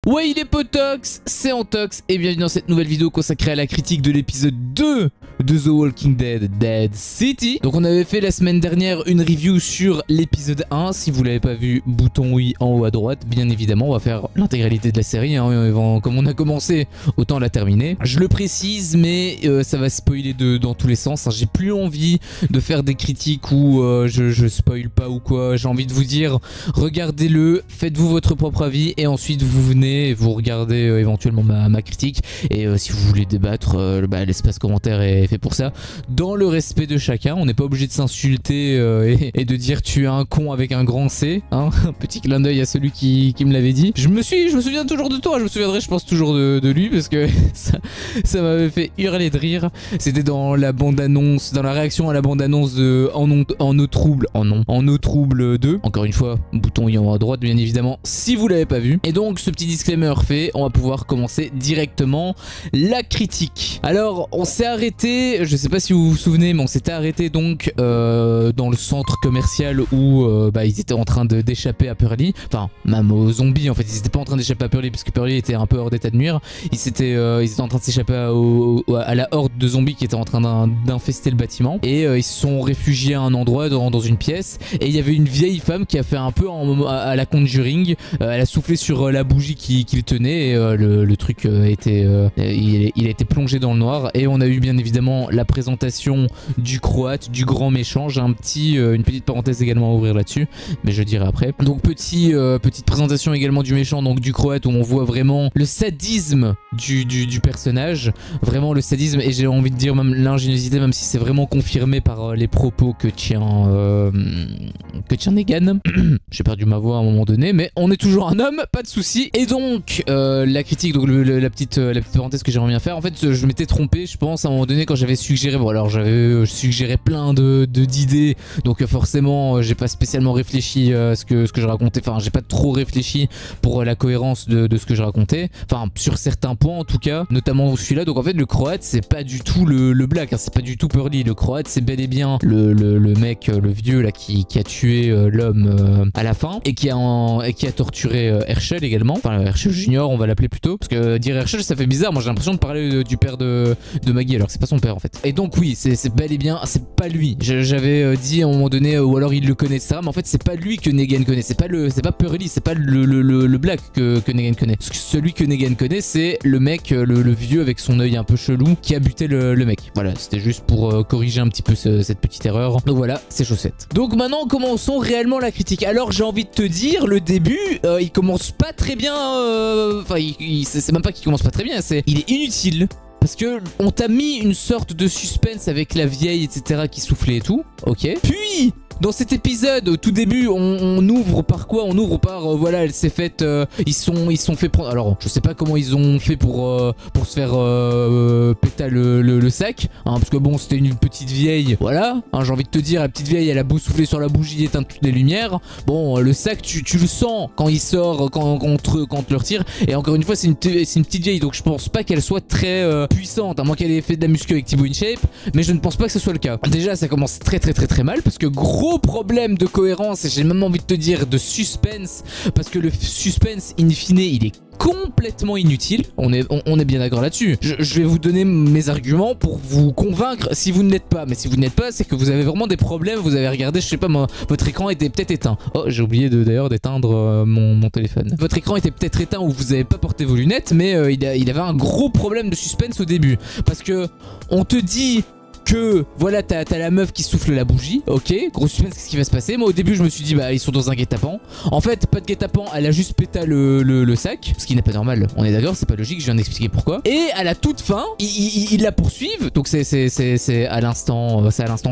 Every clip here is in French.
Ouais, il est potox, c'est Antox et bienvenue dans cette nouvelle vidéo consacrée à la critique de l'épisode 2 de The Walking Dead, Dead City. Donc on avait fait la semaine dernière une review sur l'épisode 1, si vous l'avez pas vu, bouton oui en haut à droite, bien évidemment, on va faire l'intégralité de la série, hein, comme on a commencé, autant la terminer. Je le précise, mais ça va spoiler dans tous les sens, hein. J'ai plus envie de faire des critiques où je spoil pas ou quoi, j'ai envie de vous dire, regardez-le, faites-vous votre propre avis et ensuite vous venez vous regardez éventuellement ma critique et si vous voulez débattre, l'espace commentaire est fait pour ça, dans le respect de chacun. On n'est pas obligé de s'insulter et de dire tu es un con avec un grand C, hein. Un petit clin d'œil à celui qui me l'avait dit. Je me souviens toujours de toi, je me souviendrai je pense toujours de lui parce que ça m'avait fait hurler de rire. C'était dans la bande-annonce, dans la réaction à la bande-annonce de En eau trouble 2. Encore une fois, bouton i en haut à droite bien évidemment si vous l'avez pas vu. Et donc ce petit disclaimer fait, on va pouvoir commencer directement la critique. Alors on s'est arrêté, je sais pas si vous vous souvenez, mais on s'était arrêté donc dans le centre commercial où ils étaient en train d'échapper à Pearly, enfin même aux zombies en fait. Ils étaient pas en train d'échapper à Pearly parce que Pearly était un peu hors d'état de nuire. Ils étaient en train de s'échapper à la horde de zombies qui était en train d'infester le bâtiment et ils se sont réfugiés à un endroit dans une pièce et il y avait une vieille femme qui a fait un peu à la Conjuring. Elle a soufflé sur la bougie qu'il tenait et le truc il a été plongé dans le noir et on a eu bien évidemment la présentation du Croate, du grand méchant. J'ai une petite parenthèse également à ouvrir là-dessus, mais je dirai après. Donc petite présentation également du méchant, donc du Croate, où on voit vraiment le sadisme du personnage, vraiment le sadisme et j'ai envie de dire même l'ingéniosité, même si c'est vraiment confirmé par les propos que tient Negan. J'ai perdu ma voix à un moment donné, mais on est toujours un homme, pas de souci. Et donc la critique, donc la petite parenthèse que j'aimerais bien faire, en fait je m'étais trompé je pense à un moment donné quand j'avais suggéré, bon alors j'avais suggéré plein d'idées, donc forcément j'ai pas spécialement réfléchi à ce que je racontais, enfin j'ai pas trop réfléchi pour la cohérence de ce que je racontais, enfin sur certains points en tout cas, notamment celui-là. Donc en fait le Croate c'est pas du tout le black, hein, c'est pas du tout Pearly. Le Croate c'est bel et bien le mec, le vieux là qui a tué l'homme à la fin et qui a torturé Herschel également, enfin Herschel Junior on va l'appeler plutôt, parce que dire Herschel ça fait bizarre, moi j'ai l'impression de parler du père de Maggie alors que c'est pas son père en fait. Et donc oui c'est bel et bien, c'est pas lui, j'avais dit à un moment donné, ou alors il le connaît etc, mais en fait c'est pas lui que Negan connaît, c'est pas Pearly, c'est pas le black que Negan connaît. Parce que celui que Negan connaît c'est le mec, le vieux avec son œil un peu chelou qui a buté le mec. Voilà, c'était juste pour corriger un petit peu cette petite erreur. Donc voilà, c'est chaussette. Donc maintenant commençons réellement la critique. Alors j'ai envie de te dire, le début il commence pas très bien, enfin c'est même pas qu'il commence pas très bien, il est inutile. Parce que on t'a mis une sorte de suspense avec la vieille etc qui soufflait et tout, ok. Puis dans cet épisode, au tout début, on ouvre par quoi? On ouvre par, voilà, elle s'est faite, ils sont fait prendre. Alors, je sais pas comment ils ont fait pour se faire péter le sac, hein, parce que bon, c'était une petite vieille, voilà. Hein, j'ai envie de te dire, la petite vieille, elle a beau souffler sur la bougie, éteindre toutes les lumières. Bon, le sac, tu le sens quand il sort, quand on te le retire. Et encore une fois, c'est une petite vieille, donc je pense pas qu'elle soit très puissante, à moins qu'elle ait fait de la muscu avec Thibaut InShape, mais je ne pense pas que ce soit le cas. Déjà, ça commence très mal, parce que gros problème de cohérence et j'ai même envie de te dire de suspense, parce que le suspense in fine il est complètement inutile, on est bien d'accord là-dessus. Je vais vous donner mes arguments pour vous convaincre si vous ne l'êtes pas, mais si vous n'êtes pas c'est que vous avez vraiment des problèmes, vous avez regardé, je sais pas moi, votre écran était peut-être éteint. Oh j'ai oublié d'ailleurs d'éteindre mon téléphone. Votre écran était peut-être éteint ou vous avez pas porté vos lunettes, mais il avait un gros problème de suspense au début, parce que on te dit que voilà, t'as la meuf qui souffle la bougie, ok, gros suspense, qu'est-ce qui va se passer? Moi au début je me suis dit bah ils sont dans un guet-apens. En fait pas de guet-apens, elle a juste pété le sac, ce qui n'est pas normal, on est d'accord, c'est pas logique, je viens d'expliquer pourquoi. Et à la toute fin ils la poursuivent, donc c'est à l'instant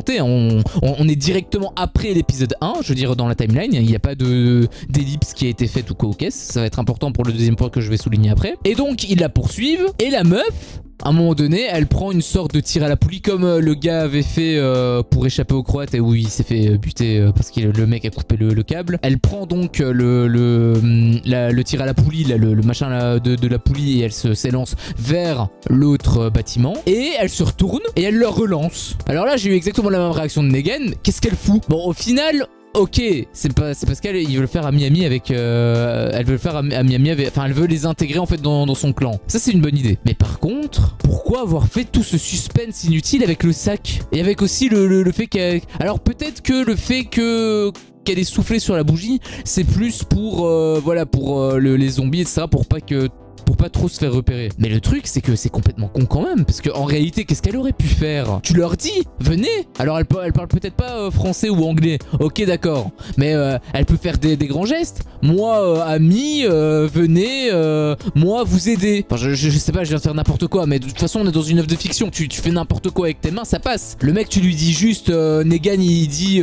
T, on est directement après l'épisode 1, je veux dire dans la timeline, il n'y a pas d'ellipse qui a été faite ou quoi, ok, ça va être important pour le deuxième point que je vais souligner après. Et donc ils la poursuivent et la meuf, à un moment donné, elle prend une sorte de tir à la poulie comme le gars avait fait pour échapper au Croate et où il s'est fait buter parce que le mec a coupé le câble. Elle prend donc le tir à la poulie, le machin de la poulie, et elle s'élance vers l'autre bâtiment et elle se retourne et elle le relance. Alors là j'ai eu exactement la même réaction de Negan. Qu'est-ce qu'elle fout? Bon au final ok, c'est parce qu'elle veut le faire à Miami avec... elle veut le faire à Miami avec... Enfin, elle veut les intégrer en fait dans son clan. Ça, c'est une bonne idée. Mais par contre, pourquoi avoir fait tout ce suspense inutile avec le sac? Et avec aussi le fait qu'elle... Alors peut-être que le fait qu'elle ait soufflé sur la bougie, c'est plus pour voilà, pour les zombies, etc. Pour pas trop se faire repérer. Mais le truc, c'est que c'est complètement con quand même. Parce qu'en réalité, qu'est-ce qu'elle aurait pu faire? Tu leur dis, venez. Alors elle parle peut-être pas français ou anglais. Ok, d'accord. Mais elle peut faire des grands gestes. Moi, ami, venez, moi, vous aider. Enfin, je sais pas, je viens de faire n'importe quoi. Mais de toute façon, on est dans une œuvre de fiction. Tu fais n'importe quoi avec tes mains, ça passe. Le mec, tu lui dis juste, Negan, il dit,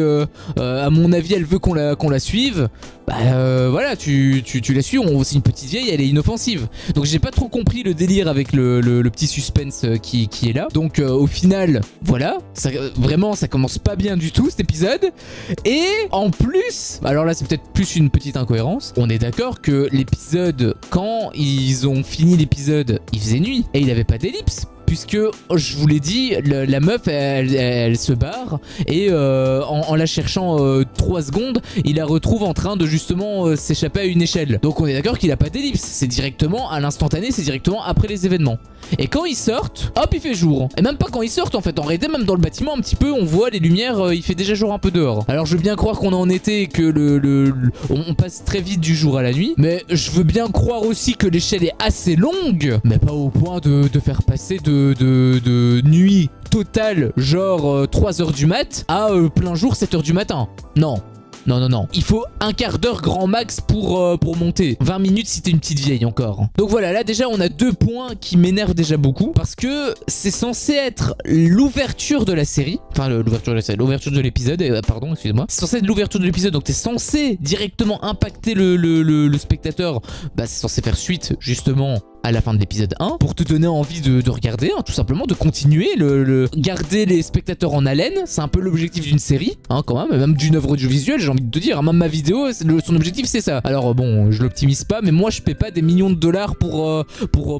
à mon avis, elle veut qu'on la suive. Bah voilà, tu la suis. C'est une petite vieille, elle est inoffensive. Donc j'ai pas trop compris le délire avec le petit suspense qui est là. Donc au final, voilà, vraiment ça commence pas bien du tout cet épisode. Et en plus, alors là c'est peut-être plus une petite incohérence. On est d'accord que l'épisode, quand ils ont fini l'épisode, il faisait nuit et il avait pas d'ellipse. Puisque, je vous l'ai dit, la meuf, elle se barre et en la cherchant 3 secondes, il la retrouve en train de justement s'échapper à une échelle. Donc on est d'accord qu'il a pas d'ellipse, c'est directement à l'instantané, c'est directement après les événements. Et quand ils sortent, hop, il fait jour. Et même pas quand ils sortent en fait, en réalité même dans le bâtiment un petit peu, on voit les lumières, il fait déjà jour un peu dehors. Alors je veux bien croire qu'on est en été et que on passe très vite du jour à la nuit, mais je veux bien croire aussi que l'échelle est assez longue, mais pas au point de faire passer de nuit totale, genre 3 h du mat, à plein jour 7 h du matin. Non. Non, non, non. Il faut un quart d'heure grand max pour monter. 20 minutes si t'es une petite vieille encore. Donc voilà, là déjà on a 2 points qui m'énervent déjà beaucoup. Parce que c'est censé être l'ouverture de la série. Enfin, l'ouverture de la série, l'ouverture de l'épisode, pardon, excusez-moi. C'est censé être l'ouverture de l'épisode, donc t'es censé directement impacter le spectateur. Bah c'est censé faire suite justement à la fin de l'épisode 1 pour te donner envie de regarder, hein, tout simplement, de continuer, garder les spectateurs en haleine. C'est un peu l'objectif d'une série, hein, quand même d'une œuvre audiovisuelle, j'ai envie de te dire. Même ma vidéo, son objectif c'est ça. Alors bon, je l'optimise pas, mais moi je paie pas des millions de dollars pour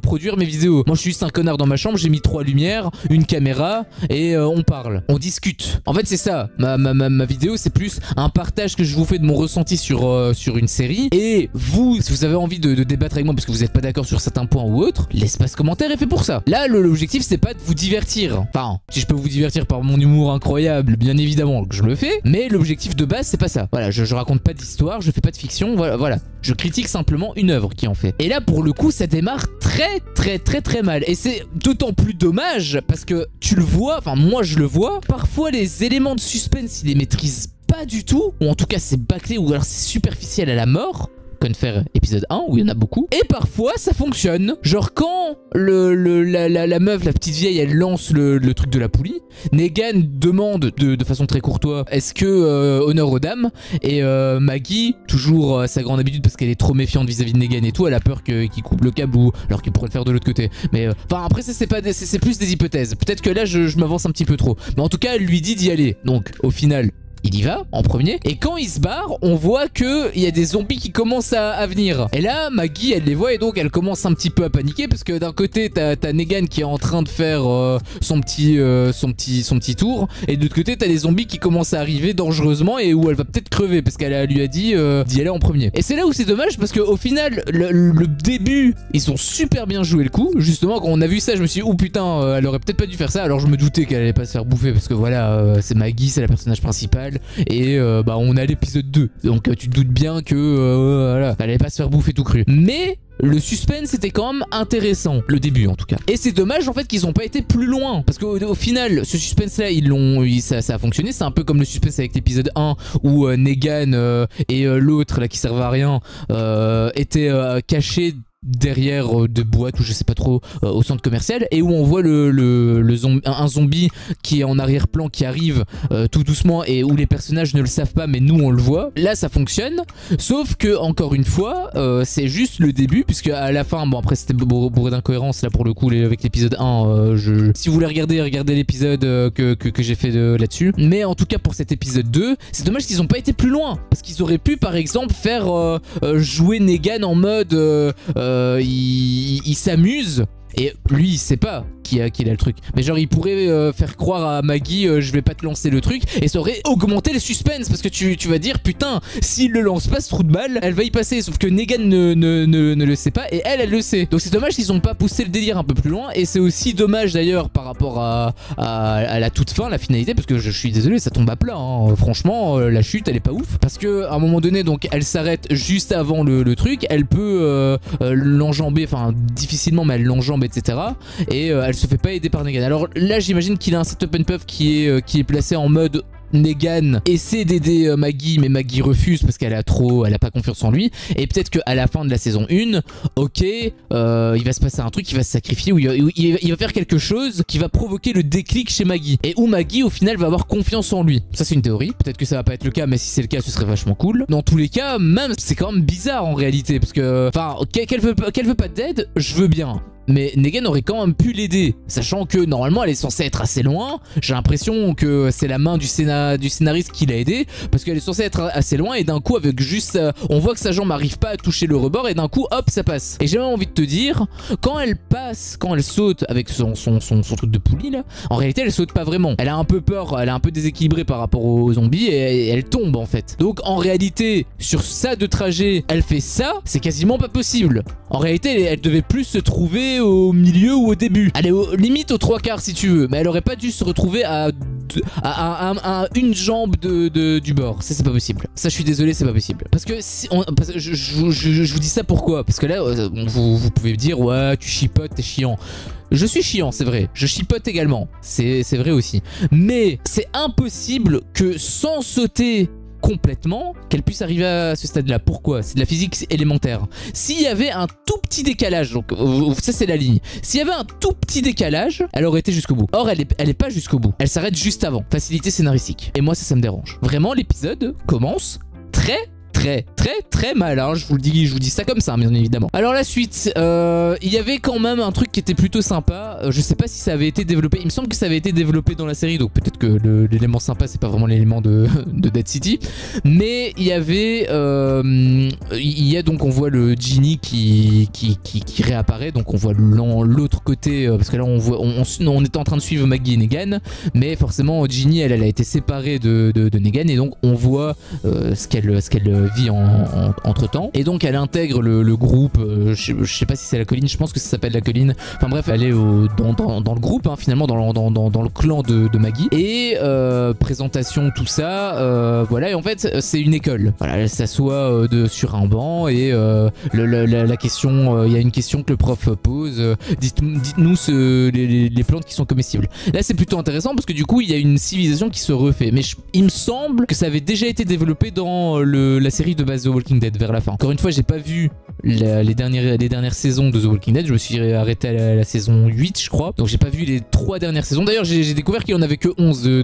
produire mes vidéos. Moi je suis juste un connard dans ma chambre, j'ai mis 3 lumières, une caméra et on parle, on discute. En fait c'est ça, ma vidéo c'est plus un partage que je vous fais de mon ressenti sur une série. Et vous, si vous avez envie de débattre avec moi parce que vous n'êtes pas d'accord sur certains points ou autre, l'espace commentaire est fait pour ça. Là l'objectif c'est pas de vous divertir. Enfin, si je peux vous divertir par mon humour incroyable, bien évidemment que je le fais, mais l'objectif de base c'est pas ça. Voilà, je raconte pas d'histoire, je fais pas de fiction, voilà. Je critique simplement une œuvre qui en fait. Et là pour le coup ça démarre très mal. Et c'est d'autant plus dommage parce que tu le vois, enfin moi je le vois, parfois les éléments de suspense ils les maîtrisent pas du tout, ou en tout cas c'est bâclé ou alors c'est superficiel à la mort. Faire épisode 1 où il y en a beaucoup, et parfois ça fonctionne, genre quand la meuf, la petite vieille, elle lance le truc de la poulie, Negan demande de façon très courtoise est-ce que honneur aux dames, et Maggie, toujours à sa grande habitude parce qu'elle est trop méfiante vis-à-vis de Negan et tout, elle a peur qu'il coupe le câble, ou alors qu'il pourrait le faire de l'autre côté, mais enfin après c'est plus des hypothèses, peut-être que là je m'avance un petit peu trop, mais en tout cas elle lui dit d'y aller, donc au final il y va en premier, et quand il se barre, on voit qu'il y a des zombies qui commencent à venir. Et là, Maggie, elle les voit et donc elle commence un petit peu à paniquer parce que d'un côté, t'as Negan qui est en train de faire son petit tour, et de l'autre côté, t'as des zombies qui commencent à arriver dangereusement et où elle va peut-être crever parce qu'elle lui a dit d'y aller en premier. Et c'est là où c'est dommage parce qu'au final, le début, ils ont super bien joué le coup. Justement, quand on a vu ça, je me suis dit, oh putain, elle aurait peut-être pas dû faire ça. Alors je me doutais qu'elle allait pas se faire bouffer parce que voilà, c'est Maggie, c'est la personnage principale. Et bah on a l'épisode 2, donc tu te doutes bien que voilà, elle allait pas se faire bouffer tout cru. Mais le suspense était quand même intéressant, le début en tout cas. Et c'est dommage en fait qu'ils ont pas été plus loin, parce qu'au final ce suspense là ça a fonctionné. C'est un peu comme le suspense avec l'épisode 1 où Negan et l'autre là qui servait à rien étaient cachés derrière de boîtes ou je sais pas trop au centre commercial, et où on voit un zombie qui est en arrière-plan qui arrive tout doucement, et où les personnages ne le savent pas mais nous on le voit. Là ça fonctionne, sauf que encore une fois c'est juste le début, puisque à la fin, bon après c'était bourré d'incohérences là pour le coup avec l'épisode 1, si vous voulez regardez l'épisode que j'ai fait là-dessus, mais en tout cas pour cet épisode 2 c'est dommage qu'ils ont pas été plus loin, parce qu'ils auraient pu par exemple faire jouer Negan en mode il s'amuse, et lui il sait pas qui a le truc. Mais genre il pourrait faire croire à Maggie je vais pas te lancer le truc, et ça aurait augmenté le suspense parce que tu vas dire putain, s'il le lance pas ce trou de balle, elle va y passer, sauf que Negan ne le sait pas et elle le sait. Donc c'est dommage qu'ils ont pas poussé le délire un peu plus loin, et c'est aussi dommage d'ailleurs par rapport à la toute fin, la finalité, parce que je suis désolé, ça tombe à plat hein. Franchement la chute elle est pas ouf, parce que à un moment donné donc elle s'arrête juste avant le truc, elle peut l'enjamber, enfin difficilement mais elle l'enjambe etc, et elle se fait pas aider par Negan. Alors là j'imagine qu'il a un setup and puff qui est placé en mode Negan essaie d'aider Maggie, mais Maggie refuse parce qu'elle a pas confiance en lui, et peut-être qu'à la fin de la saison 1, ok, il va se passer un truc, il va se sacrifier, ou il va faire quelque chose qui va provoquer le déclic chez Maggie, et où Maggie au final va avoir confiance en lui. Ça c'est une théorie, peut-être que ça va pas être le cas, mais si c'est le cas ce serait vachement cool. Dans tous les cas, même c'est quand même bizarre en réalité, parce que, enfin, qu'elle veut pas d'aide, je veux bien. Mais Negan aurait quand même pu l'aider, sachant que normalement elle est censée être assez loin. J'ai l'impression que c'est la main du scénariste qui l'a aidé, parce qu'elle est censée être assez loin, et d'un coup avec juste on voit que sa jambe n'arrive pas à toucher le rebord, et d'un coup hop ça passe. Et j'ai même envie de te dire, quand elle saute avec son truc de poulie là, en réalité elle saute pas vraiment. Elle a un peu peur, elle est un peu déséquilibrée par rapport aux zombies, et elle tombe en fait. Donc en réalité sur ça de trajet, elle fait ça, c'est quasiment pas possible. En réalité elle devait plus se trouver au milieu ou au début. Elle est limite aux 3/4 si tu veux, mais elle aurait pas dû se retrouver à une jambe du bord. Ça c'est pas possible. Ça je suis désolé, c'est pas possible. Parce que je vous dis ça pourquoi? Parce que là vous pouvez me dire ouais tu chipotes, t'es chiant. Je suis chiant, c'est vrai. Je chipote également. C'est vrai aussi. Mais c'est impossible que sans sauter complètement, qu'elle puisse arriver à ce stade là. Pourquoi? C'est de la physique élémentaire. S'il y avait un tout petit décalage, donc ça c'est la ligne, s'il y avait un tout petit décalage, elle aurait été jusqu'au bout. Or elle est pas jusqu'au bout, elle s'arrête juste avant. Facilité scénaristique. Et moi ça me dérange. Vraiment l'épisode commence très mal hein. Je vous dis ça comme ça bien évidemment. Alors la suite, il y avait quand même un truc qui était plutôt sympa. Je sais pas si ça avait été développé, il me semble que ça avait été développé dans la série, donc peut-être que l'élément sympa c'est pas vraiment l'élément de Dead City, mais il y avait donc on voit le Ginny qui réapparaît, donc on voit l'autre côté, parce que là on était en train de suivre Maggie et Negan, mais forcément Ginny elle a été séparée de Negan, et donc on voit ce qu'elle vit entre temps, et donc elle intègre le groupe, je sais pas si c'est la colline, je pense que ça s'appelle la colline, enfin bref elle est dans le groupe hein, finalement dans le clan de Maggie, et présentation tout ça, voilà, et en fait c'est une école, voilà, elle s'assoit sur un banc, et la question, il y a une question que le prof pose, dites-nous les plantes qui sont comestibles. Là c'est plutôt intéressant parce que du coup il y a une civilisation qui se refait, mais il me semble que ça avait déjà été développé dans la série de base The Walking Dead vers la fin. Encore une fois, j'ai pas vu les dernières saisons de The Walking Dead, je me suis arrêté à la saison 8 je crois, donc j'ai pas vu les 3 dernières saisons. D'ailleurs j'ai découvert qu'il y en avait que 11 j'ai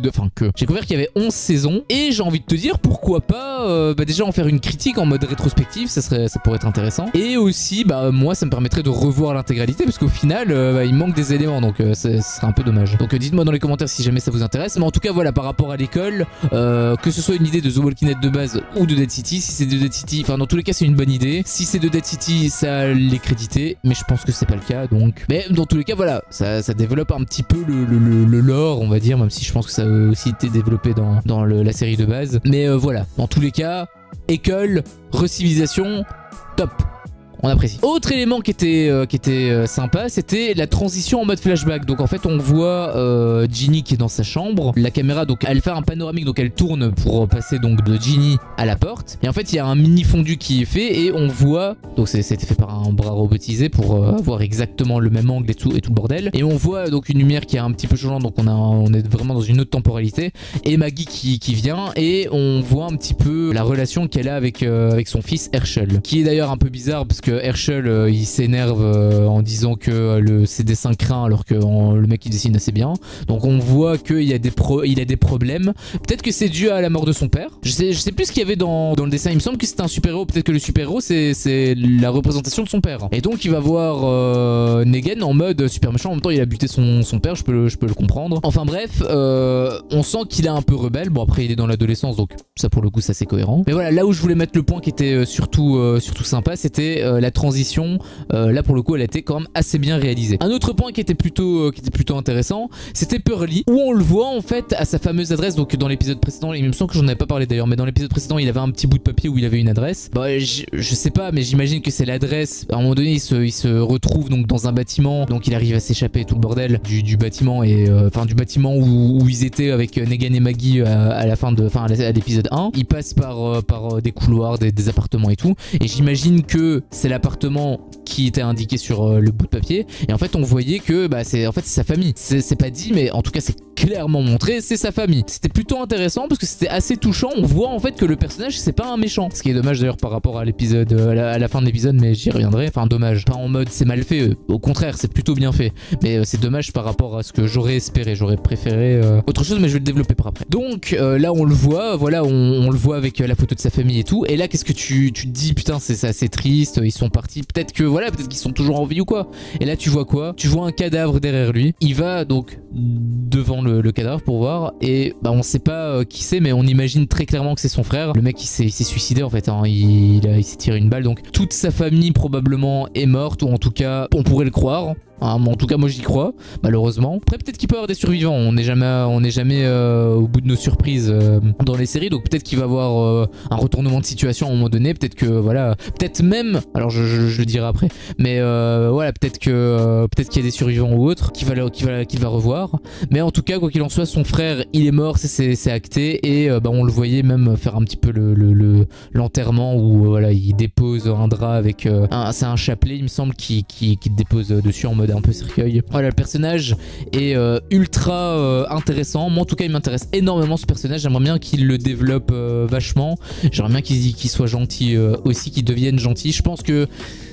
découvert qu'il y avait 11 saisons, et j'ai envie de te dire pourquoi pas déjà en faire une critique en mode rétrospective, ça pourrait être intéressant, et aussi moi ça me permettrait de revoir l'intégralité, parce qu'au final il manque des éléments, donc ce serait un peu dommage. Donc dites-moi dans les commentaires si jamais ça vous intéresse, mais en tout cas voilà, par rapport à l'école, que ce soit une idée de The Walking Dead de base ou de Dead City, si c'est de Dead City, enfin dans tous les cas c'est une bonne idée. Si c'est de Dead City, ça l'est crédité, mais je pense que c'est pas le cas, donc. Mais dans tous les cas voilà, ça développe un petit peu le lore on va dire, même si je pense que ça a aussi été développé dans la série de base. Mais voilà, dans tous les cas, école, recivilisation, top. On apprécie. Autre élément qui était sympa, c'était la transition en mode flashback. Donc en fait on voit Ginny qui est dans sa chambre, la caméra donc elle fait un panoramique, donc elle tourne pour passer donc de Ginny à la porte, et en fait il y a un mini fondu qui est fait, et on voit, donc c'était fait par un bras robotisé pour avoir exactement le même angle et tout le bordel, et on voit donc une lumière qui est un petit peu changeante, donc on est vraiment dans une autre temporalité, et Maggie qui vient, et on voit un petit peu la relation qu'elle a avec son fils Herschel, qui est d'ailleurs un peu bizarre parce que Herschel il s'énerve en disant que c'est des dessins craints alors que le mec il dessine assez bien, donc on voit qu'il a des problèmes. Peut-être que c'est dû à la mort de son père, je sais plus ce qu'il y avait dans le dessin, il me semble que c'était un super héros, peut-être que le super héros c'est la représentation de son père, et donc il va voir Negan en mode super méchant, en même temps il a buté son père, je peux le comprendre. Enfin bref, on sent qu'il est un peu rebelle, bon après il est dans l'adolescence donc ça pour le coup ça c'est cohérent, mais voilà, là où je voulais mettre le point qui était surtout sympa, c'était la transition, là pour le coup elle a été quand même assez bien réalisée. Un autre point qui était plutôt intéressant, c'était Pearly, où on le voit en fait à sa fameuse adresse. Donc dans l'épisode précédent, il me semble que j'en avais pas parlé d'ailleurs, mais dans l'épisode précédent il avait un petit bout de papier où il avait une adresse. Bah, je sais pas, mais j'imagine que c'est l'adresse. À un moment donné il se retrouve donc dans un bâtiment, donc il arrive à s'échapper tout le bordel du bâtiment, et enfin du bâtiment où ils étaient avec Negan et Maggie à la fin de, enfin à l'épisode 1. Il passe par des couloirs, des appartements et tout, et j'imagine que c'est l'appartement qui était indiqué sur le bout de papier, et en fait on voyait que bah c'est sa famille. C'est pas dit, mais en tout cas c'est clairement montré, c'est sa famille. C'était plutôt intéressant parce que c'était assez touchant. On voit en fait que le personnage c'est pas un méchant, ce qui est dommage d'ailleurs par rapport à l'épisode, à la fin de l'épisode, mais j'y reviendrai. Enfin dommage, pas en mode c'est mal fait, au contraire c'est plutôt bien fait, mais c'est dommage par rapport à ce que j'aurais espéré. J'aurais préféré autre chose, mais je vais le développer par après. Donc là on le voit, voilà, on le voit avec la photo de sa famille et tout, et là qu'est-ce que tu te dis, putain c'est assez triste, ils sont partis, peut-être que voilà, peut-être qu'ils sont toujours en vie ou quoi. Et là tu vois quoi? Tu vois un cadavre derrière lui. Il va donc devant le cadavre pour voir, et bah on sait pas qui c'est, mais on imagine très clairement que c'est son frère. Le mec il s'est suicidé en fait, hein. Il s'est tiré une balle, donc toute sa famille probablement est morte, ou en tout cas on pourrait le croire. En tout cas moi j'y crois, malheureusement. Après peut-être qu'il peut y avoir des survivants, on n'est jamais au bout de nos surprises dans les séries, donc peut-être qu'il va y avoir un retournement de situation à un moment donné, peut-être que voilà, peut-être même, alors je le dirai après, mais voilà, peut-être qu'il y a des survivants ou autres qu'il va revoir. Mais en tout cas quoi qu'il en soit, son frère il est mort, c'est acté, et bah, on le voyait même faire un petit peu l'enterrement où voilà, il dépose un drap avec c'est un chapelet il me semble qui dépose dessus en mode un peu cercueil. Voilà, le personnage est ultra intéressant. Moi en tout cas il m'intéresse énormément ce personnage, j'aimerais bien qu'il le développe vachement, j'aimerais bien qu'il soit gentil aussi, qu'il devienne gentil. Je pense que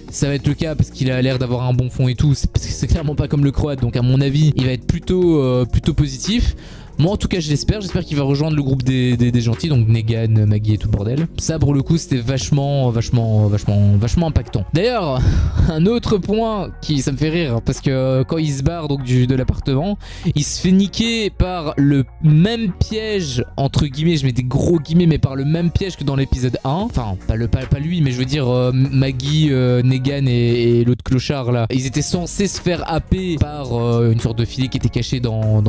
ça va être le cas parce qu'il a l'air d'avoir un bon fond et tout, c'est clairement pas comme le Croate, donc à mon avis il va être plutôt positif. Moi en tout cas j'espère qu'il va rejoindre le groupe des gentils, donc Negan, Maggie et tout le bordel. Ça pour le coup c'était vachement impactant. D'ailleurs un autre point ça me fait rire, parce que quand il se barre donc de l'appartement, il se fait niquer par le même piège, entre guillemets, je mets des gros guillemets, mais par le même piège que dans l'épisode 1. Enfin pas lui, mais je veux dire Maggie, Negan et l'autre clochard là, ils étaient censés se faire happer par une sorte de filet qui était caché dans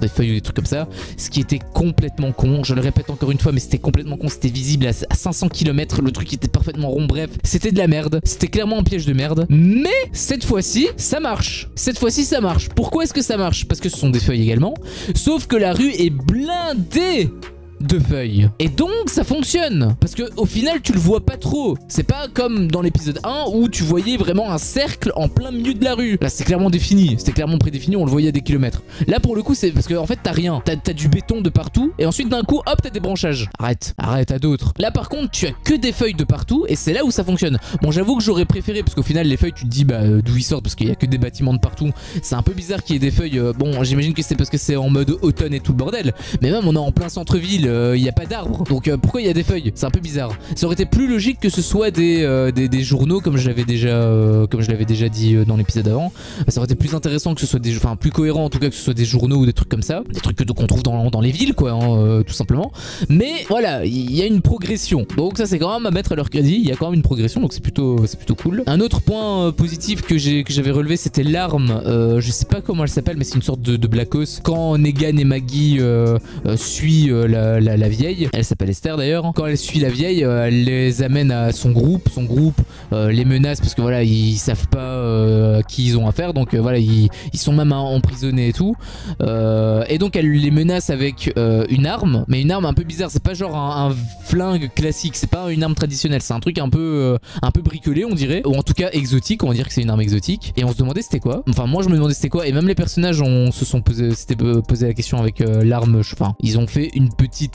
des feuilles, des trucs comme ça, ce qui était complètement con. Je le répète encore une fois, mais c'était complètement con, c'était visible à 500 km, le truc était parfaitement rond, bref, c'était de la merde, c'était clairement un piège de merde. Mais cette fois-ci ça marche, Pourquoi est-ce que ça marche? Parce que ce sont des feuilles également, sauf que la rue est blindée de feuilles, et donc ça fonctionne parce que au final tu le vois pas trop. C'est pas comme dans l'épisode 1 où tu voyais vraiment un cercle en plein milieu de la rue. Là c'est clairement défini, c'était clairement prédéfini, on le voyait à des kilomètres. Là pour le coup c'est parce que en fait t'as rien, t'as du béton de partout, et ensuite d'un coup hop t'as des branchages. Arrête à d'autres. Là par contre tu as que des feuilles de partout, et c'est là où ça fonctionne. Bon j'avoue que j'aurais préféré, parce qu'au final les feuilles tu te dis bah d'où ils sortent, parce qu'il y a que des bâtiments de partout. C'est un peu bizarre qu'il y ait des feuilles, bon j'imagine que c'est parce que c'est en mode automne et tout le bordel, mais même on est en plein centre-ville, il n'y a pas d'arbres, donc pourquoi il y a des feuilles? C'est un peu bizarre. Ça aurait été plus logique que ce soit des journaux, comme je l'avais déjà dit dans l'épisode avant. Ça aurait été plus intéressant que ce soit enfin plus cohérent en tout cas, que ce soit des journaux ou des trucs comme ça, des trucs qu'on trouve dans les villes quoi, hein, tout simplement. Mais voilà, il y a une progression, donc ça c'est quand même à mettre à leur crédit, il y a quand même une progression, donc c'est plutôt cool. Un autre point positif que j'avais relevé, c'était l'arme, je sais pas comment elle s'appelle, mais c'est une sorte de Blackos. Quand Negan et Maggie suivent la vieille, elle s'appelle Esther d'ailleurs, quand elle suit la vieille, elle les amène à son groupe les menace parce que voilà ils savent pas qui ils ont affaire, donc voilà ils sont même emprisonnés et tout, et donc elle les menace avec une arme, mais une arme un peu bizarre, c'est pas genre un flingue classique, c'est pas une arme traditionnelle, c'est un truc un peu bricolé on dirait, ou en tout cas exotique, on va dire que c'est une arme exotique, et on se demandait c'était quoi. Enfin moi je me demandais c'était quoi, et même les personnages s'étaient posé la question avec l'arme. Enfin ils ont fait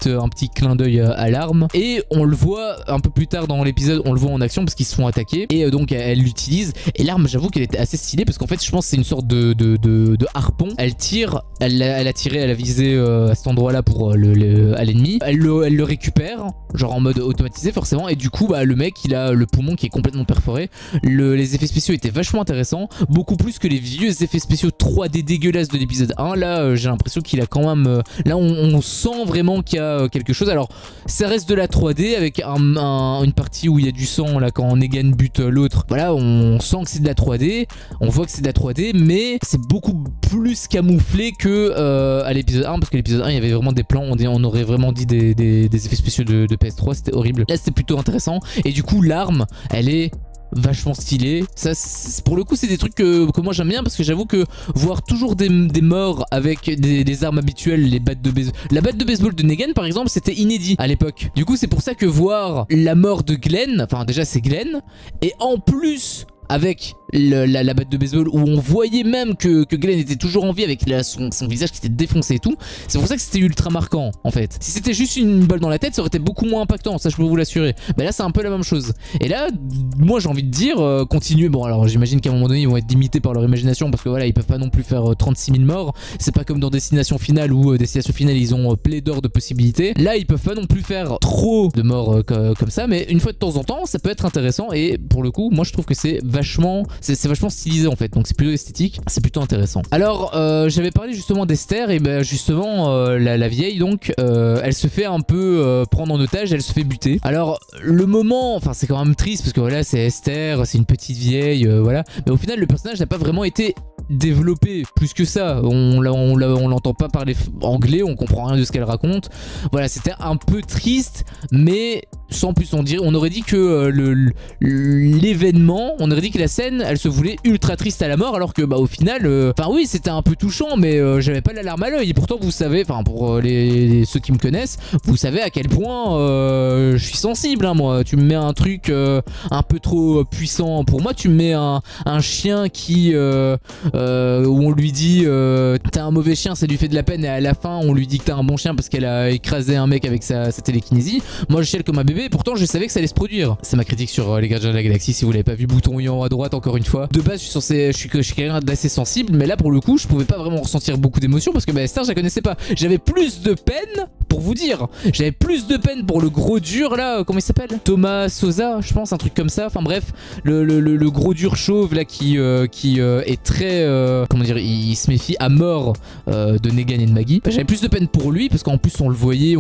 un petit clin d'œil à l'arme, et on le voit un peu plus tard dans l'épisode, on le voit en action parce qu'ils se font attaquer, et donc elle l'utilise, et l'arme j'avoue qu'elle était assez stylée parce qu'en fait je pense que c'est une sorte de harpon. Elle tire, elle a visé à cet endroit là pour à l'ennemi, elle le récupère genre en mode automatisé forcément, et du coup bah le mec il a le poumon qui est complètement perforé. Les effets spéciaux étaient vachement intéressants, beaucoup plus que les vieux effets spéciaux 3D dégueulasses de l'épisode 1. Là j'ai l'impression qu'il a quand même là on sent vraiment qu'il y a quelque chose. Alors ça reste de la 3D avec une partie où il y a du sang là quand Negan bute l'autre. Voilà, on sent que c'est de la 3D, on voit que c'est de la 3D, mais c'est beaucoup plus camouflé que à l'épisode 1, parce que l'épisode 1 il y avait vraiment des plans, on aurait vraiment dit des effets spéciaux de PS3, c'était horrible. Là c'était plutôt intéressant, et du coup l'arme elle est vachement stylé. Ça, pour le coup, c'est des trucs que moi j'aime bien, parce que j'avoue que voir toujours des morts avec des armes habituelles, les battes de baseball. La batte de baseball de Negan, par exemple, c'était inédit à l'époque. Du coup, c'est pour ça que voir la mort de Glenn, enfin déjà c'est Glenn, et en plus avec la batte de baseball où on voyait même que Glenn était toujours en vie avec son visage qui était défoncé et tout. C'est pour ça que c'était ultra marquant en fait. Si c'était juste une balle dans la tête, ça aurait été beaucoup moins impactant, ça je peux vous l'assurer. Mais là c'est un peu la même chose. Et là, moi j'ai envie de dire, continuez. Bon alors j'imagine qu'à un moment donné ils vont être limités par leur imagination, parce que voilà, ils peuvent pas non plus faire 36 000 morts. C'est pas comme dans Destination Finale où Destination Finale ils ont plaideur de possibilités. Là ils peuvent pas non plus faire trop de morts comme ça, mais une fois de temps en temps ça peut être intéressant. Et pour le coup moi je trouve que c'est vachement stylisé en fait, donc c'est plutôt esthétique, c'est plutôt intéressant. Alors j'avais parlé justement d'Esther, et ben justement la vieille donc elle se fait un peu prendre en otage, elle se fait buter. Alors le moment, enfin c'est quand même triste parce que voilà, c'est Esther, c'est une petite vieille, voilà, mais au final le personnage n'a pas vraiment été développé plus que ça. On l'entend pas parler anglais, on comprend rien de ce qu'elle raconte. Voilà, c'était un peu triste, mais sans plus on aurait dit que l'événement, on aurait dit que la scène elle se voulait ultra triste à la mort, alors que bah au final enfin oui c'était un peu touchant, mais j'avais pas la larme à l'œil. Et pourtant vous savez, enfin pour ceux qui me connaissent, vous savez à quel point je suis sensible hein, moi. Tu me mets un truc un peu trop puissant pour moi, tu me mets un chien qui où on lui dit t'as un mauvais chien, ça lui fait de la peine, et à la fin on lui dit que t'as un bon chien parce qu'elle a écrasé un mec avec sa télékinésie. Moi je chiale comme un bébé, et pourtant je savais que ça allait se produire. C'est ma critique sur les Gardiens de la Galaxie, si vous l'avez pas vu, bouton en haut à droite encore une fois. De base je suis quelqu'un d'assez sensible, mais là pour le coup je pouvais pas vraiment ressentir beaucoup d'émotions, parce que bah, Esther je la connaissais pas. J'avais plus de peine, pour vous dire, j'avais plus de peine pour le gros dur là, comment il s'appelle, Thomas Sosa je pense, un truc comme ça. Enfin bref, le gros dur chauve là qui est très comment dire, il se méfie à mort de Negan et de Maggie. Bah, j'avais plus de peine pour lui, parce qu'en plus on voyait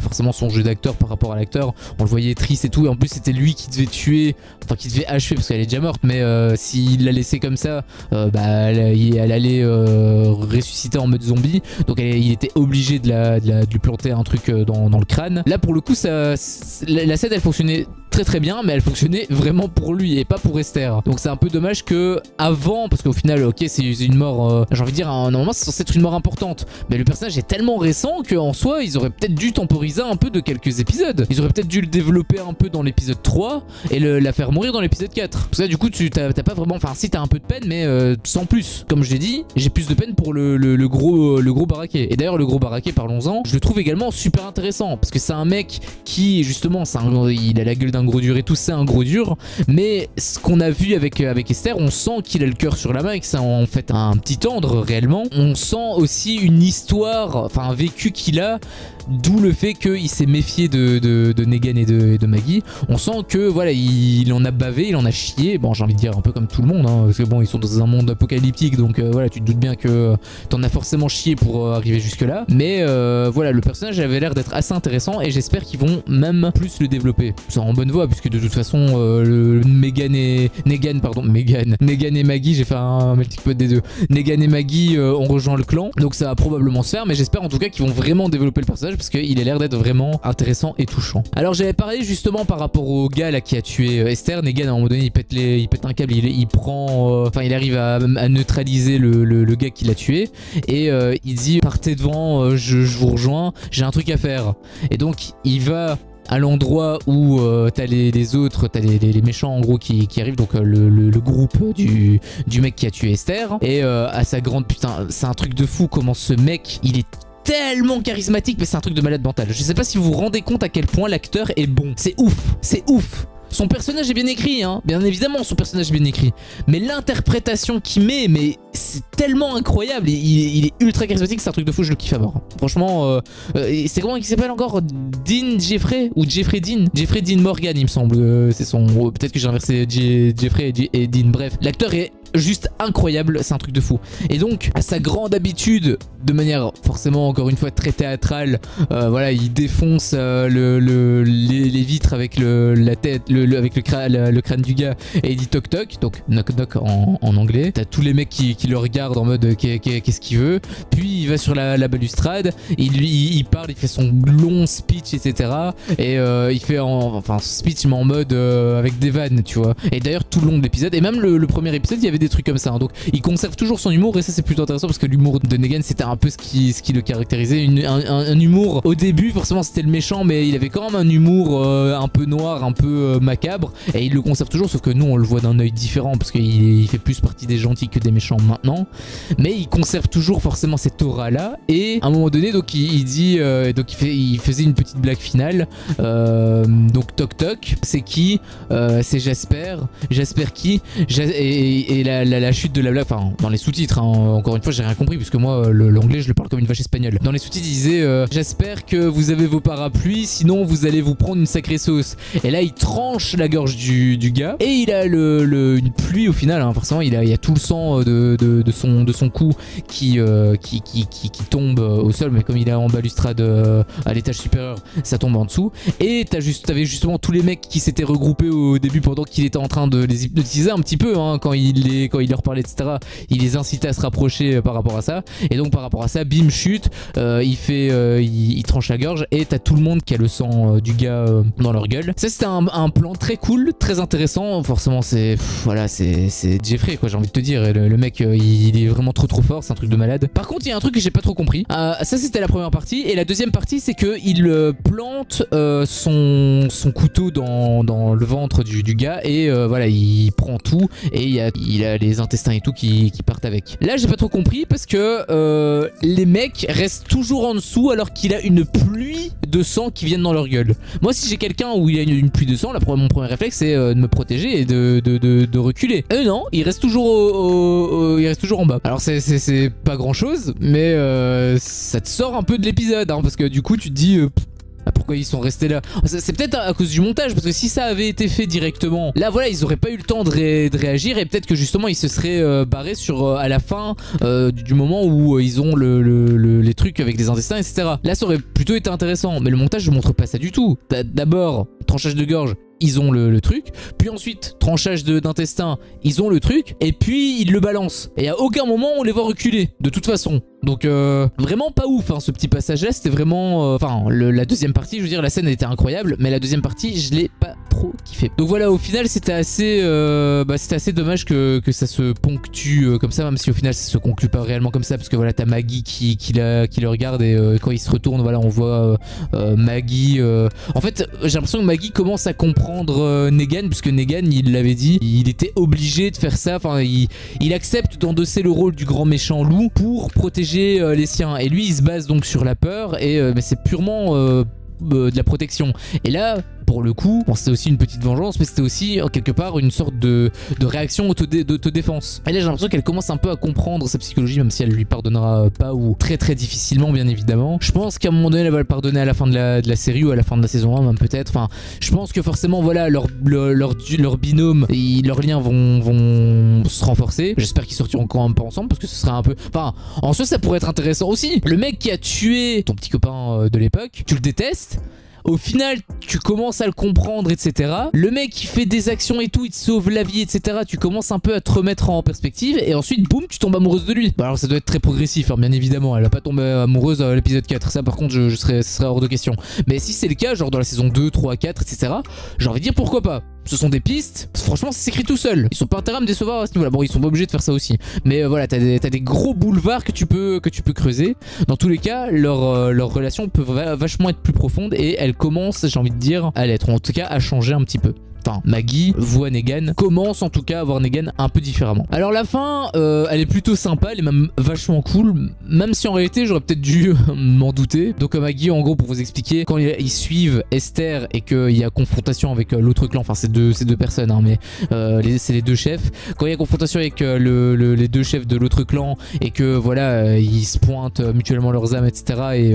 forcément son jeu d'acteur par rapport à l'acteur, on le voyait triste et tout, et en plus c'était lui qui devait tuer, enfin qui devait achever, parce qu'elle est déjà morte, mais s'il l'a laissé comme ça, bah elle allait ressusciter en mode zombie, donc il était obligé de lui planter un truc dans le crâne. Là pour le coup la scène elle fonctionnait très bien, mais elle fonctionnait vraiment pour lui et pas pour Esther. Donc c'est un peu dommage que avant, parce qu'au final ok c'est une mort, j'ai envie de dire normalement c'est censé être une mort importante, mais le personnage est tellement récent qu'en soi ils auraient peut-être dû temporiser un peu de quelques épisodes. Ils auraient peut-être dû le développer un peu dans l'épisode 3 et la faire mourir dans l'épisode 4. Parce que là du coup t'as pas vraiment, enfin si t'as un peu de peine, mais sans plus. Comme je l'ai dit, j'ai plus de peine pour le gros baraquet. Et d'ailleurs le gros baraquet, parlons-en, je le trouve également super intéressant, parce que c'est un mec qui justement il a la gueule d'un gros dur et tout, c'est un gros dur, mais ce qu'on a vu avec Esther, on sent qu'il a le cœur sur la main et que c'est en fait un petit tendre réellement. On sent aussi une histoire, enfin un vécu qu'il a, d'où le fait qu'il s'est méfié de Negan et de Maggie. On sent que voilà, il en a bavé, il en a chié, bon j'ai envie de dire un peu comme tout le monde hein, parce que bon ils sont dans un monde apocalyptique, donc voilà, tu te doutes bien que t'en as forcément chié pour arriver jusque là, mais voilà, le personnage avait l'air d'être assez intéressant, et j'espère qu'ils vont même plus le développer. C'est en bonne voie, puisque de toute façon Negan et Maggie, j'ai fait un melting pot des deux, Negan et Maggie ont rejoint le clan, donc ça va probablement se faire, mais j'espère en tout cas qu'ils vont vraiment développer le personnage, parce qu'il a l'air d'être vraiment intéressant et touchant. Alors j'avais parlé justement par rapport au gars là qui a tué Esther. Negan à un moment donné il pète un câble, il prend enfin il arrive à neutraliser le gars qui l'a tué, et il dit partez devant, je vous rejoins, j'ai un truc à faire. Et donc il va à l'endroit où t'as les autres, t'as les méchants en gros qui arrivent, donc le groupe du mec qui a tué Esther, et à sa grande, putain c'est un truc de fou comment ce mec il est tellement charismatique, mais c'est un truc de malade mental. Je sais pas si vous vous rendez compte à quel point l'acteur est bon, c'est ouf, c'est ouf. Son personnage est bien écrit, hein. Bien évidemment son personnage est bien écrit, mais l'interprétation qu'il met, mais c'est tellement incroyable. Il est ultra charismatique, c'est un truc de fou, je le kiffe à mort. Franchement, c'est comment il s'appelle encore, Dean Jeffrey ou Jeffrey Dean? Jeffrey Dean Morgan il me semble, c'est son... Peut-être que j'ai inversé Jeffrey et Dean, bref. L'acteur est juste incroyable, c'est un truc de fou. Et donc à sa grande habitude, de manière forcément encore une fois très théâtrale, voilà, il défonce les vitres avec la tête, avec le crâne du gars, et il dit toc toc, donc knock knock en anglais. T'as tous les mecs qui le regardent en mode qu'est-ce qu'il veut. Puis il va sur la balustrade, il parle, il fait son long speech, etc. Et il fait enfin speech mais en mode avec des vannes, tu vois. Et d'ailleurs tout le long de l'épisode, et même le premier épisode, il y avait des trucs comme ça, hein. Donc il conserve toujours son humour, et ça c'est plutôt intéressant parce que l'humour de Negan c'était un peu ce qui le caractérisait, un humour au début, forcément c'était le méchant, mais il avait quand même un humour un peu noir, un peu macabre, et il le conserve toujours, sauf que nous on le voit d'un œil différent parce qu'il fait plus partie des gentils que des méchants maintenant, mais il conserve toujours forcément cette aura là. Et à un moment donné, donc il dit, donc il faisait une petite blague finale, donc toc toc, c'est qui? C'est Jasper qui? Et la chute de la blague, enfin dans les sous-titres, hein, encore une fois j'ai rien compris puisque moi l'anglais je le parle comme une vache espagnole. Dans les sous-titres il disait j'espère que vous avez vos parapluies, sinon vous allez vous prendre une sacrée sauce. Et là il tranche la gorge du gars, et il a une pluie au final, hein. Forcément il y a tout le sang de son cou qui tombe au sol, mais comme il est en balustrade à l'étage supérieur, ça tombe en dessous. Et t'avais justement tous les mecs qui s'étaient regroupés au début pendant qu'il était en train de les hypnotiser un petit peu, hein, quand il leur parlait, etc. Il les incitait à se rapprocher par rapport à ça. Et donc par rapport à ça, bim, chute, il tranche la gorge, et t'as tout le monde qui a le sang du gars dans leur gueule. Ça c'était un plan très cool, très intéressant. Forcément c'est voilà, c'est Jeffrey quoi, j'ai envie de te dire. Et le mec il est vraiment trop fort, c'est un truc de malade. Par contre il y a un truc que j'ai pas trop compris. Ça c'était la première partie, et la deuxième partie c'est que il plante son couteau dans le ventre du gars, et voilà, il prend tout, et il a les intestins et tout qui partent avec. Là j'ai pas trop compris parce que les mecs restent toujours en dessous alors qu'il a une pluie de sang qui viennent dans leur gueule. Moi si j'ai quelqu'un où il y a une pluie de sang, mon premier réflexe c'est de me protéger et de reculer. Eux non, ils restent toujours en bas. Alors c'est pas grand chose, mais ça te sort un peu de l'épisode, hein, parce que du coup tu te dis pourquoi ils sont restés là. C'est peut-être à cause du montage, parce que si ça avait été fait directement, là voilà, ils auraient pas eu le temps de réagir, et peut-être que justement ils se seraient barrés sur à la fin du moment où ils ont les trucs avec les intestins, etc. Là ça aurait plutôt été intéressant, mais le montage ne montre pas ça du tout. D'abord tranchage de gorge, ils ont le truc, puis ensuite tranchage d'intestin, ils ont le truc, et puis ils le balancent, et à aucun moment on les voit reculer de toute façon. Donc vraiment pas ouf, hein, ce petit passage là, c'était vraiment enfin la deuxième partie, je veux dire, la scène était incroyable, mais la deuxième partie je l'ai pas trop kiffé. Donc voilà, au final c'était assez dommage que ça se ponctue comme ça, même si au final ça se conclut pas réellement comme ça, parce que voilà, t'as Maggie qui le regarde, et quand il se retourne, voilà, on voit Maggie en fait j'ai l'impression que Maggie commence à comprendre Negan, puisque Negan il l'avait dit, il était obligé de faire ça, enfin il accepte d'endosser le rôle du grand méchant loup pour protéger les siens, et lui il se base donc sur la peur, et mais c'est purement de la protection. Et là pour le coup, bon, c'était aussi une petite vengeance, mais c'était aussi quelque part une sorte de réaction d'autodéfense. Et là j'ai l'impression qu'elle commence un peu à comprendre sa psychologie, même si elle lui pardonnera pas, ou très difficilement bien évidemment. Je pense qu'à un moment donné elle va le pardonner à la fin de la série, ou à la fin de la saison 1 même peut-être. Enfin je pense que forcément voilà, leur binôme et leurs liens vont se renforcer. J'espère qu'ils sortiront quand même pas ensemble, parce que ce serait un peu, enfin en soi ça pourrait être intéressant aussi. Le mec qui a tué ton petit copain de l'époque, tu le détestes, au final tu commences à le comprendre, etc. Le mec qui fait des actions et tout, il te sauve la vie, etc. Tu commences un peu à te remettre en perspective, et ensuite boum, tu tombes amoureuse de lui. Bah alors ça doit être très progressif, hein, bien évidemment. Elle va pas tomber amoureuse à l'épisode 4, ça par contre ce serait hors de question. Mais si c'est le cas, genre dans la saison 2, 3, 4, etc. j'ai envie de dire pourquoi pas. Ce sont des pistes, franchement ça s'écrit tout seul. Ils sont pas intérêts à me décevoir à ce niveau là. Bon, ils sont pas obligés de faire ça aussi, mais voilà, t'as des gros boulevards que tu peux creuser. Dans tous les cas, leur relation peut vachement être plus profonde, et elle commence, j'ai envie de dire, à l'être, ou en tout cas à changer un petit peu. Enfin, Maggie voit Negan, commence en tout cas à voir Negan un peu différemment. Alors la fin, elle est plutôt sympa, elle est même vachement cool, même si en réalité j'aurais peut-être dû m'en douter. Donc Maggie, en gros, pour vous expliquer, quand ils suivent Esther et qu'il y a confrontation avec l'autre clan, enfin c'est deux personnes, hein, mais c'est les deux chefs. Quand il y a confrontation avec les deux chefs de l'autre clan, et que voilà, ils se pointent mutuellement leurs âmes, etc. Et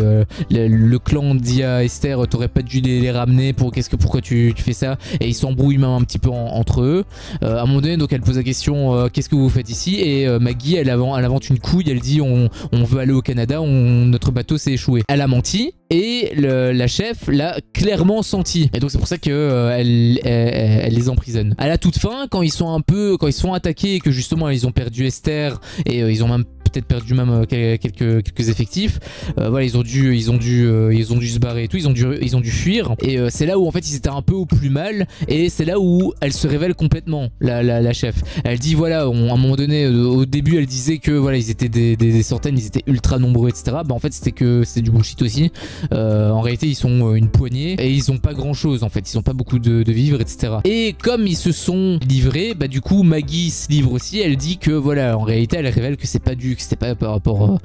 le clan dit à Esther, t'aurais pas dû les ramener, pourquoi tu fais ça, et ils sont s'embrouillent même un petit peu entre eux. À un moment donné, donc elle pose la question qu'est-ce que vous faites ici, et Maggie elle invente une couille, elle dit on veut aller au Canada, notre bateau s'est échoué. Elle a menti. Et la chef l'a clairement senti. Et donc c'est pour ça que elle les emprisonne. À la toute fin, quand ils sont attaqués et que justement ils ont perdu Esther et ils ont même peut-être perdu même quelques effectifs. Voilà, ils ont dû se barrer et tout. Ils ont dû fuir. Et c'est là où en fait ils étaient un peu au plus mal. Et c'est là où elle se révèle complètement, la chef. Elle dit voilà, à un moment donné, au début elle disait que voilà ils étaient des centaines, ils étaient ultra nombreux, etc. Bah en fait c'était du bullshit aussi. En réalité ils sont une poignée et ils ont pas grand chose en fait. Ils ont pas beaucoup de vivres, etc. Et comme ils se sont livrés, bah du coup Maggie se livre aussi. Elle dit que voilà, en réalité elle révèle que c'était pas par rapport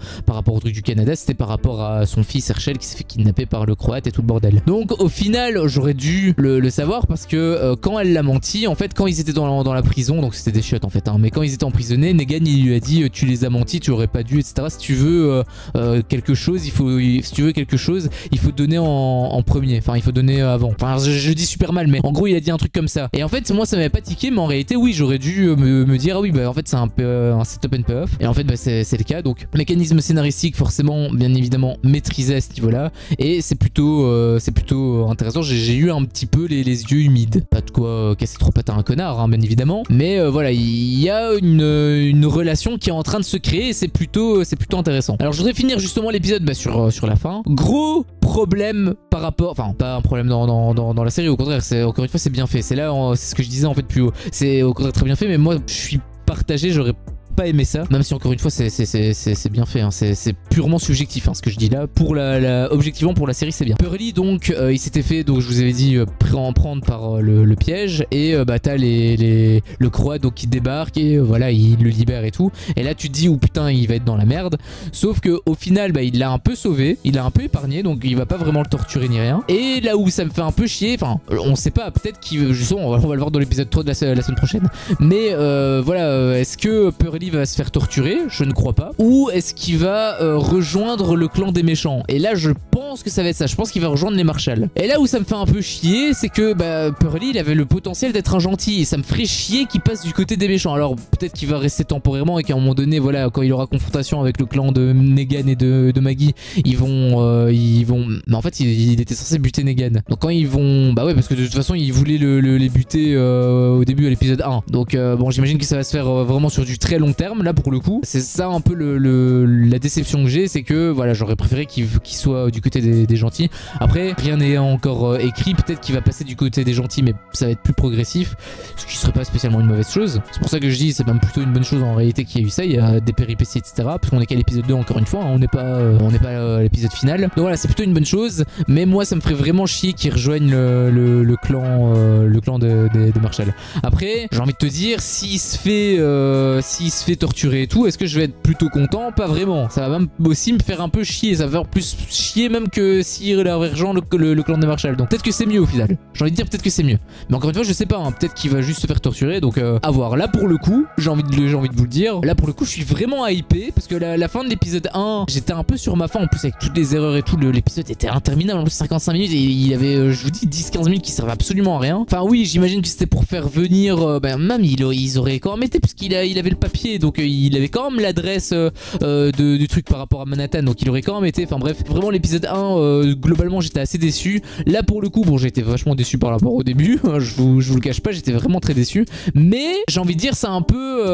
au truc du Canada, c'était par rapport à son fils Herschel qui s'est fait kidnapper par le Croate et tout le bordel. Donc au final j'aurais dû le savoir parce que quand elle l'a menti, en fait quand ils étaient dans la prison, donc c'était des chiottes en fait, hein, mais quand ils étaient emprisonnés, Negan il lui a dit tu les as menti, tu aurais pas dû, etc. Si tu veux quelque chose, il faut donner en premier, enfin il faut donner avant. Enfin je dis super mal, mais en gros il a dit un truc comme ça. Et en fait moi ça m'avait pas tiqué, mais en réalité oui j'aurais dû me dire ah oui bah en fait c'est un peu un setup and payoff. Et en fait bah, c'est le cas. Donc mécanisme scénaristique forcément bien évidemment maîtrisé à ce niveau là, et c'est plutôt intéressant. J'ai eu un petit peu les yeux humides, pas de quoi casser trop pattes à un connard hein, bien évidemment, mais voilà il y a une relation qui est en train de se créer et c'est plutôt intéressant. Alors je voudrais finir justement l'épisode bah, sur la fin. Gros problème par rapport, enfin pas un problème dans la série, au contraire c'est encore une fois c'est bien fait, c'est là c'est ce que je disais en fait plus haut, c'est au contraire très bien fait, mais moi je suis partagé, j'aurais pas aimé ça, même si encore une fois c'est bien fait hein. C'est purement subjectif hein, ce que je dis là. Pour objectivement pour la série c'est bien. Pearly donc il s'était fait, donc je vous avais dit prendre par le piège, et bah t'as le Croate donc qui débarque et voilà il le libère et tout, et là tu te dis oh putain il va être dans la merde, sauf que au final bah il l'a un peu sauvé, il l'a un peu épargné, donc il va pas vraiment le torturer ni rien. Et là où ça me fait un peu chier, enfin on sait pas, peut-être qu'il justement on va le voir dans l'épisode 3 de la semaine prochaine, mais voilà, est-ce que Pearly va se faire torturer? Je ne crois pas. Ou est-ce qu'il va rejoindre le clan des méchants? Et là je pense que ça va être ça, je pense qu'il va rejoindre les Marshall. Et là où ça me fait un peu chier, c'est que bah, Pearly il avait le potentiel d'être un gentil, et ça me ferait chier qu'il passe du côté des méchants. Alors peut-être qu'il va rester temporairement et qu'à un moment donné voilà, quand il aura confrontation avec le clan de Negan et de Maggie, ils vont mais en fait il était censé buter Negan, donc quand ils vont bah ouais, parce que de toute façon il voulait les buter au début à l'épisode 1, donc bon j'imagine que ça va se faire vraiment sur du très long terme là pour le coup. C'est ça un peu la déception que j'ai, c'est que voilà j'aurais préféré qu'il soit du côté des gentils. Après rien n'est encore écrit, peut-être qu'il va passer du côté des gentils mais ça va être plus progressif, ce qui serait pas spécialement une mauvaise chose. C'est pour ça que je dis c'est même plutôt une bonne chose en réalité qu'il y a eu ça, il y a des péripéties etc, parce qu'on est qu'à l'épisode 2 encore une fois hein, on n'est pas à l'épisode final, donc voilà c'est plutôt une bonne chose. Mais moi ça me ferait vraiment chier qu'ils rejoignent le clan des Marshall. Après j'ai envie de te dire s'il se fait torturer et tout, est-ce que je vais être plutôt content? Pas vraiment, ça va même aussi me faire un peu chier, ça va faire plus chier même que s'il rejoint le clan des Marshall, donc peut-être que c'est mieux au final. J'ai envie de dire peut-être que c'est mieux, mais encore une fois je sais pas hein, peut-être qu'il va juste se faire torturer, donc à voir. Là pour le coup j'ai envie de vous le dire, là pour le coup je suis vraiment hypé, parce que la fin de l'épisode 1 j'étais un peu sur ma fin en plus avec toutes les erreurs et tout, l'épisode était interminable en plus, 55 minutes, et il avait je vous dis 10-15 minutes qui servaient absolument à rien. Enfin oui j'imagine que c'était pour faire venir même ils auraient quand même été, parce qu'il avait le papier, donc il avait quand même l'adresse du truc par rapport à Manhattan, donc il aurait quand même été, enfin bref vraiment l'épisode 1 globalement j'étais assez déçu. Là pour le coup bon j'étais vachement déçu par rapport au début je vous le cache pas, j'étais vraiment très déçu, mais j'ai envie de dire c'est un peu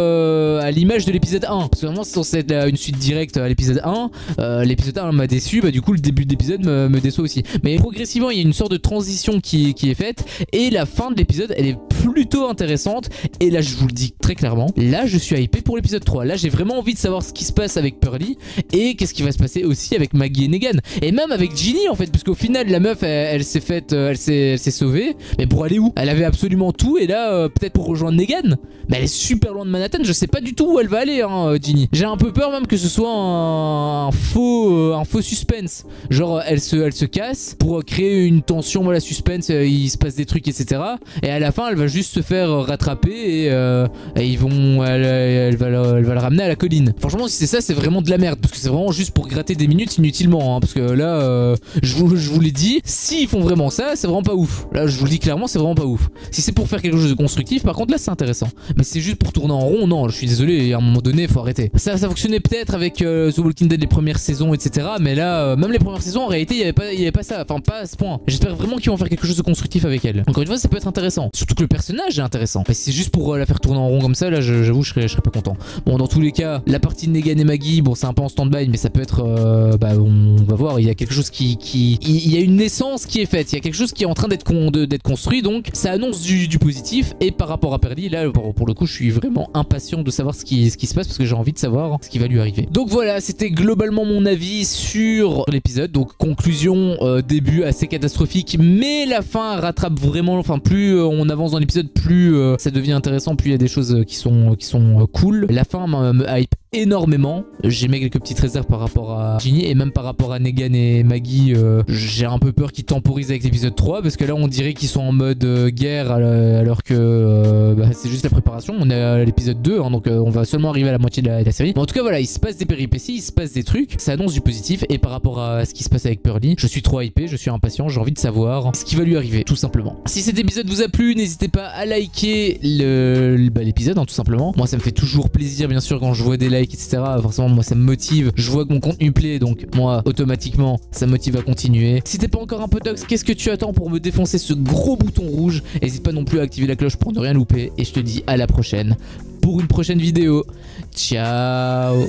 à l'image de l'épisode 1, parce que vraiment c'est censé être une suite directe à l'épisode 1. L'épisode 1 m'a déçu, bah du coup le début de l'épisode me déçoit aussi, mais progressivement il y a une sorte de transition qui est faite, et la fin de l'épisode elle est plutôt intéressante. Et là je vous le dis très clairement, là je suis hypé pour l'épisode 3, là j'ai vraiment envie de savoir ce qui se passe avec Pearly, et qu'est-ce qui va se passer aussi avec Maggie et Negan, et même avec Ginny en fait, parce qu'au final la meuf elle s'est sauvée, mais pour aller où? Elle avait absolument tout, et là peut-être pour rejoindre Negan, mais elle est super loin de Manhattan, je sais pas du tout où elle va aller hein, Ginny. J'ai un peu peur même que ce soit un faux suspense, genre elle se casse pour créer une tension, voilà suspense, il se passe des trucs etc, et à la fin elle va juste juste se faire rattraper et ils vont, elle va le ramener à la colline. Franchement, si c'est ça, c'est vraiment de la merde, parce que c'est vraiment juste pour gratter des minutes inutilement, hein, parce que là, je vous l'ai dit, s'ils font vraiment ça, c'est vraiment pas ouf. Là, je vous le dis clairement, c'est vraiment pas ouf. Si c'est pour faire quelque chose de constructif, par contre, là, c'est intéressant. Mais c'est juste pour tourner en rond, non, je suis désolé, à un moment donné, il faut arrêter. Ça fonctionnait peut-être avec The Walking Dead les premières saisons, etc. Mais là, même les premières saisons, en réalité, il y avait pas ça, enfin pas à ce point. J'espère vraiment qu'ils vont faire quelque chose de constructif avec elle. Encore une fois, ça peut être intéressant. Surtout que le personnage est intéressant. Mais si c'est juste pour la faire tourner en rond comme ça, là, j'avoue, je serais pas content. Bon, dans tous les cas, la partie de Negan et Maggie, bon, c'est un peu en stand-by, mais ça peut être, on va voir. Il y a quelque chose il y a une naissance qui est faite. Il y a quelque chose qui est en train d'être construit, donc ça annonce du positif. Et par rapport à Pearlie, là, pour le coup, je suis vraiment impatient de savoir ce qui se passe parce que j'ai envie de savoir ce qui va lui arriver. Donc voilà, c'était globalement mon avis sur l'épisode. Donc conclusion, début assez catastrophique, mais la fin rattrape vraiment. Enfin, plus on avance dans l'épisode, plus ça devient intéressant, plus il y a des choses qui sont cool. La fin me hype énormément. J'ai mis quelques petites réserves par rapport à Ginny et même par rapport à Negan et Maggie. J'ai un peu peur qu'ils temporisent avec l'épisode 3 parce que là on dirait qu'ils sont en mode guerre alors que c'est juste la préparation. On est à l'épisode 2 hein, donc on va seulement arriver à la moitié de la série. Mais en tout cas voilà, il se passe des péripéties, il se passe des trucs, ça annonce du positif. Et par rapport à ce qui se passe avec Pearlie, je suis trop hypé, je suis impatient, j'ai envie de savoir ce qui va lui arriver tout simplement. Si cet épisode vous a plu, n'hésitez pas à liker l'épisode hein, tout simplement. Moi ça me fait toujours plaisir bien sûr quand je vois des likes etc. Forcément moi ça me motive, je vois que mon contenu plaît, donc moi automatiquement ça me motive à continuer. Si t'es pas encore un Potox, qu'est-ce que tu attends pour me défoncer ce gros bouton rouge? N'hésite pas non plus à activer la cloche pour ne rien louper et je te dis à la prochaine pour une prochaine vidéo. Ciao.